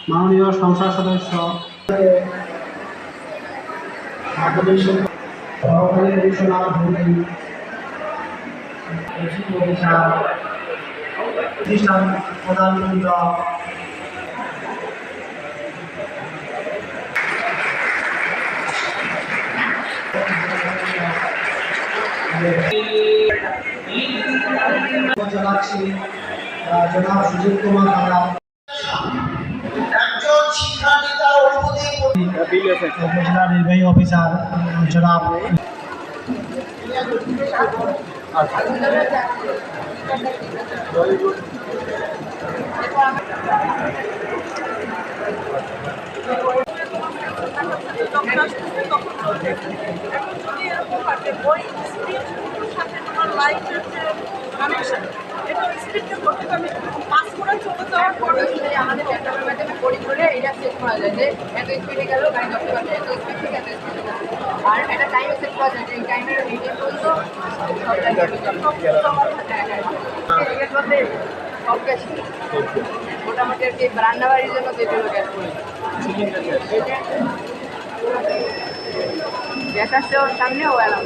মাননীয় সংসদ সদস্য প্রতিষ্ঠান প্রধানমন্ত্রী জানাচ্ছি জনাব সুজিত কুমার দাদা একজন শিক্ষার্থীতা উপজেলা নির্বাহী অফিসার জনাব আমাদের ল্যাপটপের মাধ্যমে পড়ি করে এটা সেট করা যায় যে এত স্পিডে গেল গাড়ি ধরতে পারবে, এত স্পিড থেকে এত স্পিডে গেল। আর একটা টাইম সেট করা যায় যে এই টাইমের মেনটেন করতো সব গ্যাস মোটামুটি আর কি রান্নাবাড়ির জন্য যেগুলো গ্যাস করে গ্যাস আসছে ওর সামনেও এলাম।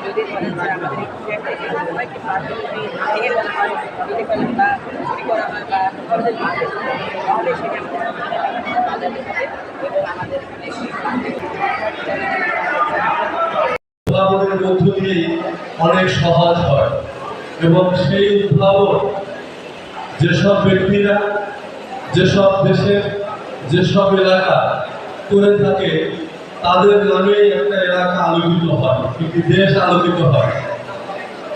যদি করা হয় বা তাহলে সেখানে উদ্ভাবনের মধ্য দিয়েই অনেক সহজ হয় এবং সেই উদ্ভাবন যেসব ব্যক্তিরা যেসব দেশের যেসব এলাকা করে থাকে তাদের নামেই একটা এলাকা আলোকিত হয়, একটি দেশ আলোকিত হয়।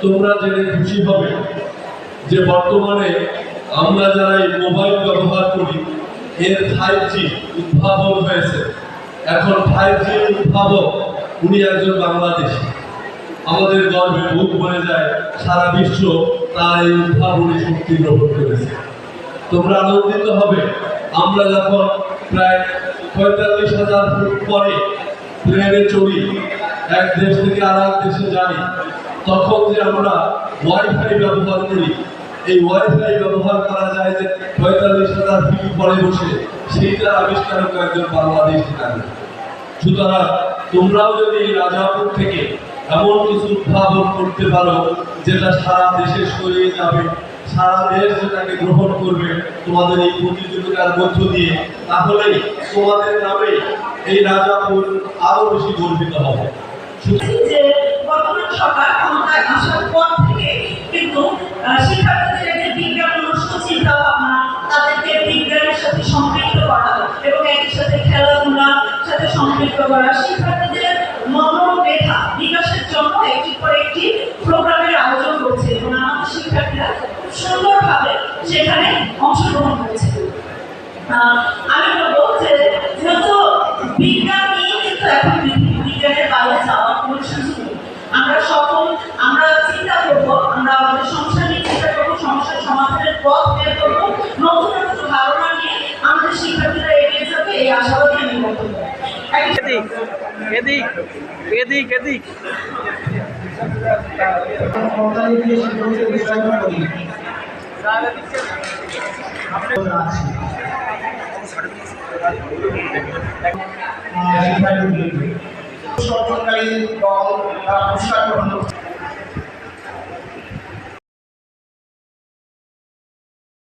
তোমরা জেনে খুশি হবে যে বর্তমানে আমরা যারা এই মোবাইল ব্যবহার করি এর 5G উদ্ভাবন হয়েছে। এখন 5G উদ্ভাবক উনি একজন বাংলাদেশী। আমাদের গর্বে বুক ভরে যায়, সারা বিশ্ব তার এই উদ্ভাবনী শক্তি গ্রহণ করেছে। তোমরা আনন্দিত হবে আমরা যখন প্রায় ৪৫,০০০ ফুট পরে প্লেনে চড়ি এক দেশ থেকে আর এক দেশে যাই, তখন যে আমরা ওয়াইফাই ব্যবহার করি, এই ওয়াইফাই ব্যবহার করা যায় যে ৪৫,০০০ ফিট পরে বসে, সেইটা আবিষ্কারক একজন বাংলাদেশি নারী। সুতরাং তোমরাও যদি এই রাজাপুর থেকে এমন কিছু উদ্ভাবন করতে পারো যেটা সারা দেশে ছড়িয়ে যাবে, সারা দেশ যেটাকে গ্রহণ করবে তোমাদের এই প্রতিযোগিতার মধ্য দিয়ে, তাহলেই তোমাদের নামে এই রাজাপুর আরো বেশি গর্বিত হবে। যে বর্তমান সরকার ক্ষমতায় আসার পর থেকে কিন্তু শিক্ষার্থীদের যে বিজ্ঞানমূলক চিন্তা ভাবনা, তাদেরকে বিজ্ঞানের সাথে সম্পৃক্ত করা এবং একই সাথে খেলাধুলার সাথে সম্পৃক্ত করা, শিক্ষার্থীদের মনোমেধা বিকাশের জন্য একটি পর একটি প্রোগ্রামের আয়োজন করছে এবং আমাদের শিক্ষার্থীরা খুব সুন্দরভাবে সেখানে অংশগ্রহণ করেছে। আমি বলবো যে যেহেতু বিজ্ঞান নিয়ে কিন্তু এখন বিজ্ঞানের বাইরে যাওয়ার কোনো সুযোগ নেই। আমরা চিন্তা করবো, আমরা আমাদের সমস্যা নিয়ে চিন্তা করবো, সমস্যার সমাধানের পথ বের করবো, নতুন নতুন ধারণা নিয়ে আমাদের শিক্ষার্থীরা এগিয়ে যাবে, এই আশাবাদী আমি বক্তব্য। সরকারি দল পুরস্কার গ্রহণ